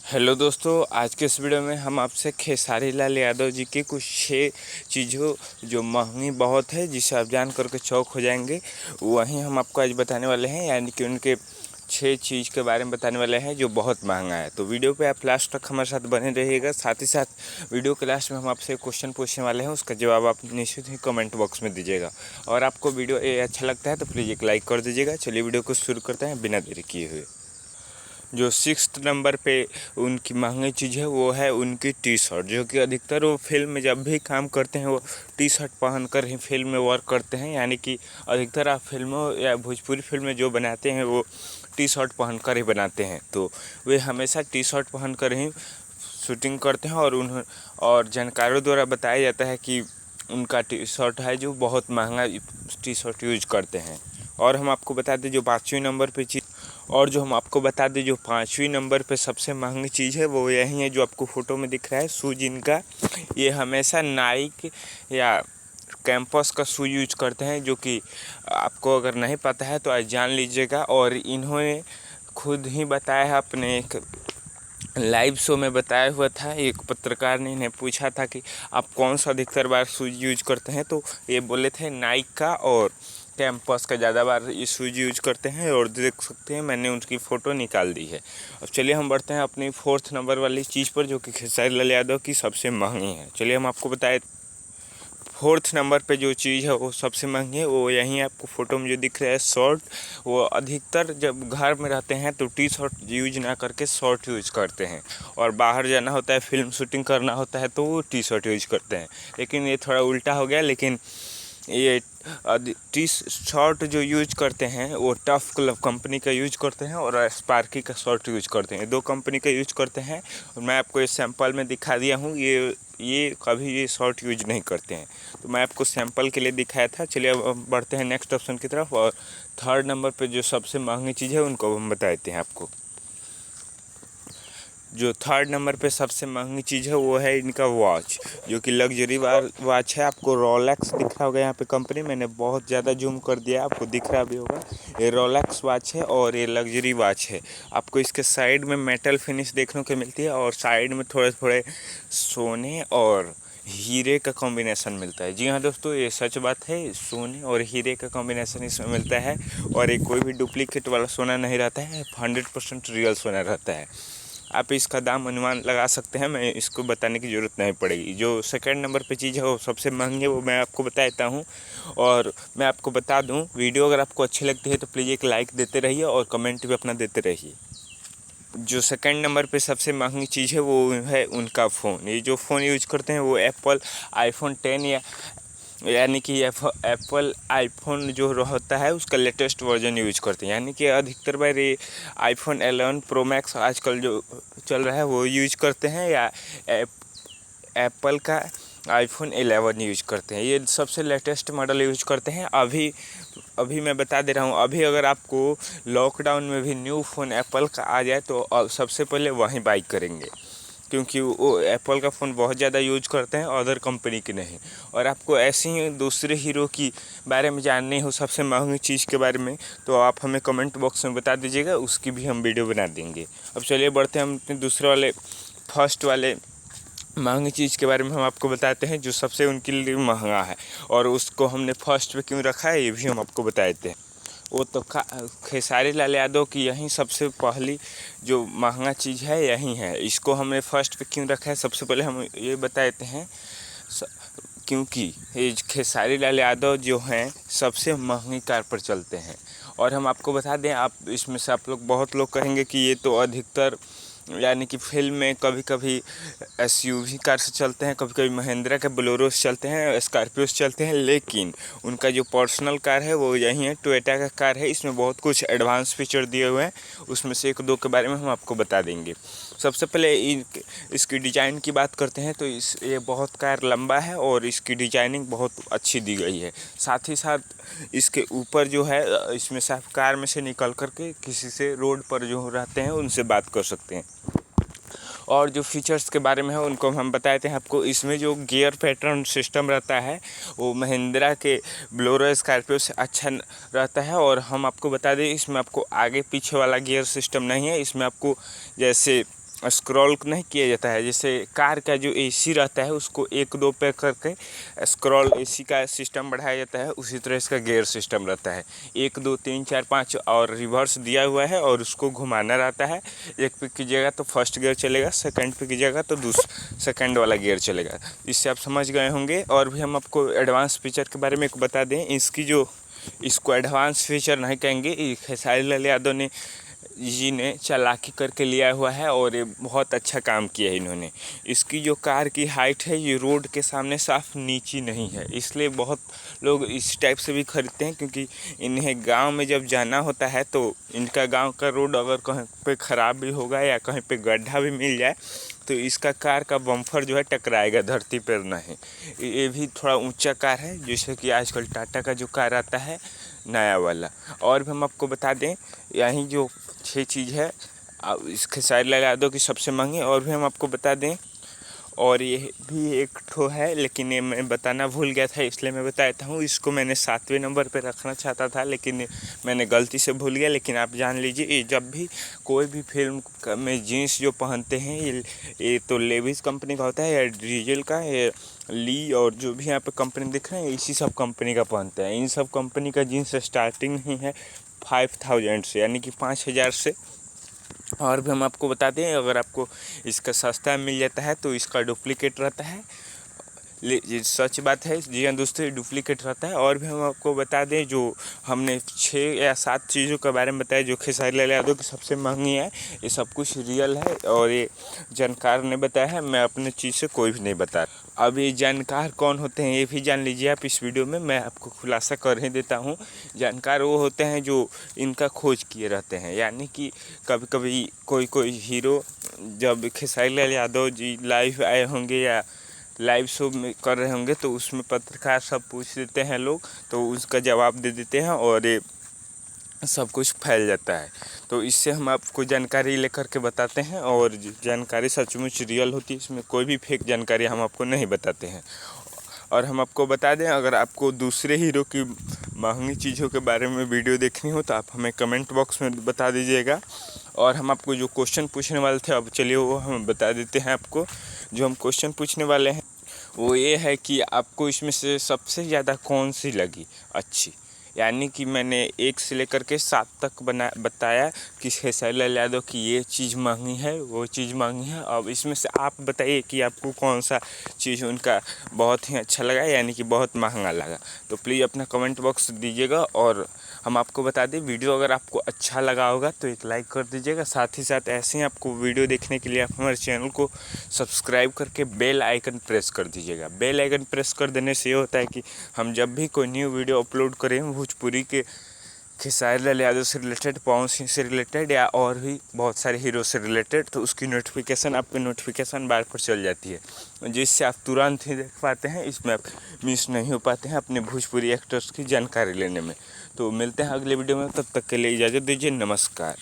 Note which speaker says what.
Speaker 1: Hello दोस्तों, आज के इस वीडियो में हम आपसे खेसारी लाल यादव जी की कुछ 6 चीज़ों जो महंगी बहुत है, जिसे आप जान करके चौंक हो जाएंगे, वहीं हम आपको आज बताने वाले हैं। यानी कि उनके 6 चीज़ के बारे में बताने वाले हैं जो बहुत महंगा है। तो वीडियो पे आप लास्ट तक हमारे साथ बने रहिएगा। साथ ही साथ वीडियो के लास्ट में हम आपसे क्वेश्चन पूछने वाले हैं, उसका जवाब आप निश्चित ही कमेंट बॉक्स में दीजिएगा। और आपको वीडियो ये अच्छा लगता है तो प्लीज़ एक लाइक कर दीजिएगा। चलिए वीडियो को शुरू करते हैं बिना देरी किए हुए। जो 6th नंबर पे उनकी महंगी चीज़ है वो है उनकी टी शर्ट, जो कि अधिकतर वो फिल्म में जब भी काम करते हैं वो टी शर्ट पहन कर ही फिल्म में वर्क करते हैं। यानी कि अधिकतर आप फिल्मों या भोजपुरी फिल्म में जो बनाते हैं वो टी शर्ट पहन कर ही बनाते हैं। तो वे हमेशा टी शर्ट पहन कर ही शूटिंग करते हैं। और जानकारों द्वारा बताया जाता है कि उनका टी शर्ट है जो बहुत महंगा टी शर्ट यूज करते हैं। और हम आपको बता दें जो 5वें नंबर पे चीज़ और जो हम आपको बता दें जो 5वें नंबर पे सबसे महंगी चीज़ है वो यही है जो आपको फ़ोटो में दिख रहा है, शूज इनका। ये हमेशा नाइक या कैंपस का शूज यूज करते हैं, जो कि आपको अगर नहीं पता है तो आज जान लीजिएगा। और इन्होंने खुद ही बताया है, अपने एक लाइव शो में बताया हुआ था। एक पत्रकार ने इन्हें पूछा था कि आप कौन सा अधिकतर बार शूज यूज करते हैं, तो ये बोले थे नाइक का और कैंपस का ज़्यादा बार ये शूज यूज करते हैं। और देख सकते हैं मैंने उनकी फ़ोटो निकाल दी है। अब चलिए हम बढ़ते हैं अपनी 4th नंबर वाली चीज़ पर, जो कि खेसारी लाल यादव की सबसे महंगी है। चलिए हम आपको बताएं 4th नंबर पे जो चीज़ है वो सबसे महंगी है, वो यहीं आपको फ़ोटो में जो दिख रहा है शर्ट। वो अधिकतर जब घर में रहते हैं तो टी शर्ट यूज ना करके शर्ट यूज करते हैं, और बाहर जाना होता है, फिल्म शूटिंग करना होता है तो वो टी शर्ट यूज करते हैं। लेकिन ये थोड़ा उल्टा हो गया। लेकिन ये टी शर्ट जो यूज करते हैं वो टफ क्लब कंपनी का यूज करते हैं और स्पार्की का शर्ट यूज करते हैं। 2 कंपनी का यूज करते हैं। और मैं आपको ये सैंपल में दिखा दिया हूँ। ये कभी ये शर्ट यूज नहीं करते हैं, तो मैं आपको सैंपल के लिए दिखाया था। चलिए अब बढ़ते हैं नेक्स्ट ऑप्शन की तरफ। और 3rd नंबर पे जो सबसे महंगी चीज़ है उनको हम बता देते हैं आपको। जो 3rd नंबर पे सबसे महंगी चीज़ है वो है इनका वॉच, जो कि लग्जरी वॉच है। आपको रोलेक्स दिख रहा होगा यहाँ पे कंपनी, मैंने बहुत ज़्यादा जूम कर दिया, आपको दिख रहा भी होगा। ये रोलेक्स वॉच है और ये लग्जरी वॉच है। आपको इसके साइड में मेटल फिनिश देखने को मिलती है, और साइड में थोड़े थोड़े सोने और हीरे का कॉम्बिनेशन मिलता है। जी हाँ दोस्तों, ये सच बात है, सोने और हीरे का कॉम्बिनेशन इसमें मिलता है। और ये कोई भी डुप्लीकेट वाला सोना नहीं रहता है, 100% रियल सोना रहता है। आप इसका दाम अनुमान लगा सकते हैं, मैं इसको बताने की ज़रूरत नहीं पड़ेगी। जो 2nd नंबर पे चीज़ है वो सबसे महंगी है, वो मैं आपको बता देता हूँ। और मैं आपको बता दूँ, वीडियो अगर आपको अच्छी लगती है तो प्लीज़ एक लाइक देते रहिए और कमेंट भी अपना देते रहिए। जो 2nd नंबर पे सबसे महंगी चीज़ है वो है उनका फ़ोन। ये जो फ़ोन यूज करते हैं वो एप्पल आईफोन 10 या यानी कि एप्पल आईफोन जो होता है उसका लेटेस्ट वर्जन यूज करते हैं। यानी कि अधिकतर बार ये आईफोन 11 प्रो मैक्स आजकल जो चल रहा है वो यूज करते हैं, या एप्पल का आईफोन 11 यूज करते हैं। ये सबसे लेटेस्ट मॉडल यूज करते हैं। अभी मैं बता दे रहा हूँ, अभी अगर आपको लॉकडाउन में भी न्यू फ़ोन एप्पल का आ जाए तो सबसे पहले वहीं बाई करेंगे, क्योंकि वो एप्पल का फ़ोन बहुत ज़्यादा यूज करते हैं, अदर कंपनी के नहीं। और आपको ऐसे ही दूसरे हीरो की बारे में जाननी हो, सबसे महंगी चीज़ के बारे में, तो आप हमें कमेंट बॉक्स में बता दीजिएगा, उसकी भी हम वीडियो बना देंगे। अब चलिए बढ़ते हैं हम अपने दूसरे वाले फर्स्ट वाले महंगी चीज़ के बारे में हम आपको बताते हैं, जो सबसे उनके लिए महंगा है। और उसको हमने फर्स्ट पे क्यों रखा है ये भी हम आपको बता देते हैं। वो तो खेसारी लाल यादव की यही सबसे पहली जो महंगा चीज़ है यही है। इसको हमने फर्स्ट पे क्यों रखा है, सबसे पहले हम ये बता देते हैं। क्योंकि ये खेसारी लाल यादव जो हैं सबसे महंगी कार पर चलते हैं। और हम आपको बता दें, आप इसमें से आप लोग बहुत लोग कहेंगे कि ये तो अधिकतर यानी कि फिल्म में कभी कभी एसयूवी कार से चलते हैं, कभी कभी महिंद्रा के बोलेरो से चलते हैं, स्कॉर्पियो से चलते हैं। लेकिन उनका जो पर्सनल कार है वो यही है, टोयोटा का कार है। इसमें बहुत कुछ एडवांस फीचर दिए हुए हैं, उसमें से 1-2 के बारे में हम आपको बता देंगे। सबसे पहले इसकी डिज़ाइन की बात करते हैं तो ये बहुत कार लंबा है और इसकी डिजाइनिंग बहुत अच्छी दी गई है। साथ ही साथ इसके ऊपर जो है, इसमें से आप कार में से निकल करके किसी से रोड पर जो रहते हैं उनसे बात कर सकते हैं। और जो फीचर्स के बारे में है उनको हम बताते हैं आपको। इसमें जो गियर पैटर्न सिस्टम रहता है वो महिंद्रा के बोलेरो स्कॉर्पियो से अच्छा रहता है। और हम आपको बता दें, इसमें आपको आगे पीछे वाला गियर सिस्टम नहीं है। इसमें आपको जैसे स्क्रॉल नहीं किया जाता है। जैसे कार का जो एसी रहता है उसको 1-2 पे करके स्क्रॉल एसी का सिस्टम बढ़ाया जाता है, उसी तरह इसका गियर सिस्टम रहता है। 1 2 3 4 5 और रिवर्स दिया हुआ है और उसको घुमाना रहता है। एक पे कीजिएगा तो फर्स्ट गियर चलेगा, सेकंड पे कीजिएगा तो सेकंड वाला गियर चलेगा। इससे आप समझ गए होंगे। और भी हम आपको एडवांस फीचर के बारे में एक बता दें। इसको एडवांस फीचर नहीं कहेंगे, खेसारी लाल यादव ने जी ने चालाकी करके लिया हुआ है और ये बहुत अच्छा काम किया है इन्होंने। इसकी जो कार की हाइट है ये रोड के सामने साफ नीची नहीं है, इसलिए बहुत लोग इस टाइप से भी खरीदते हैं, क्योंकि इन्हें गांव में जब जाना होता है तो इनका गांव का रोड अगर कहीं पे ख़राब भी होगा या कहीं पे गड्ढा भी मिल जाए तो इसका कार का बम्फर जो है टकराएगा, धरती पर नहीं। ये भी थोड़ा ऊंचा कार है, जैसे कि आजकल टाटा का जो कार आता है नया वाला। और भी हम आपको बता दें, यही जो 6 चीज़ है इस खेसारी लाल यादव की सबसे महंगी। और भी हम आपको बता दें, और ये भी एक ठो है लेकिन ये मैं बताना भूल गया था, इसलिए मैं बताता हूँ। इसको मैंने 7वें नंबर पे रखना चाहता था लेकिन मैंने गलती से भूल गया। लेकिन आप जान लीजिए, ये जब भी कोई भी फिल्म में जीन्स जो पहनते हैं ये तो लेविस कंपनी का होता है या डीजल का, ये ली और जो भी यहाँ पे कंपनी दिख रहे हैं इसी सब कंपनी का पहनते हैं। इन सब कंपनी का जीन्स स्टार्टिंग ही है 5000 से, यानी कि 5000 से। और भी हम आपको बता दें, अगर आपको इसका सस्ता मिल जाता है तो इसका डुप्लीकेट रहता है। ये सच बात है जी हाँ दोस्तों, ये डुप्लीकेट रहता है। और भी हम आपको बता दें, जो हमने 6 या 7 चीज़ों के बारे में बताया जो खेसारी लाल यादव की सबसे महंगी है, ये सब कुछ रियल है और ये जानकार ने बताया है, मैं अपने चीज़ से कोई भी नहीं बता। अब ये जानकार कौन होते हैं ये भी जान लीजिए आप इस वीडियो में, मैं आपको खुलासा कर ही देता हूँ। जानकार वो होते हैं जो इनका खोज किए रहते हैं, यानी कि कभी कभी कोई हीरो जब खेसारी लाल यादव जी लाइव आए होंगे या लाइव शो में कर रहे होंगे तो उसमें पत्रकार सब पूछ देते हैं लोग, तो उसका जवाब दे देते हैं और ये सब कुछ फैल जाता है। तो इससे हम आपको जानकारी लेकर के बताते हैं और जानकारी सचमुच रियल होती है, इसमें कोई भी फेक जानकारी हम आपको नहीं बताते हैं। और हम आपको बता दें, अगर आपको दूसरे हीरो की महंगी चीज़ों के बारे में वीडियो देखनी हो तो आप हमें कमेंट बॉक्स में बता दीजिएगा। और हम आपको जो क्वेश्चन पूछने वाले थे, अब चलिए वो हम बता देते हैं आपको। जो हम क्वेश्चन पूछने वाले हैं वो ये है कि आपको इसमें से सबसे ज़्यादा कौन सी लगी अच्छी, यानी कि मैंने 1 से लेकर के 7 तक बताया कि खेसारी लाल यादव की ये चीज़ महंगी है, वो चीज़ महंगी है। अब इसमें से आप बताइए कि आपको कौन सा चीज़ उनका बहुत ही अच्छा लगा, यानी कि बहुत महंगा लगा। तो प्लीज़ अपना कमेंट बॉक्स दीजिएगा। और हम आपको बता दें, वीडियो अगर आपको अच्छा लगा होगा तो एक लाइक कर दीजिएगा। साथ ही साथ ऐसे ही आपको वीडियो देखने के लिए आप हमारे चैनल को सब्सक्राइब करके बेल आइकन प्रेस कर दीजिएगा। बेल आइकन प्रेस कर देने से ये होता है कि हम जब भी कोई न्यू वीडियो अपलोड करें भोजपुरी के खेसारी लाल यादव से रिलेटेड, पवन सिंह से रिलेटेड या और भी बहुत सारे हीरो से रिलेटेड, तो उसकी नोटिफिकेशन आपके नोटिफिकेशन बार पर चल जाती है, जिससे आप तुरंत ही देख पाते हैं। इसमें आप मिस नहीं हो पाते हैं अपने भोजपुरी एक्टर्स की जानकारी लेने में। तो मिलते हैं अगले वीडियो में, तब तक के लिए इजाज़त दीजिए, नमस्कार।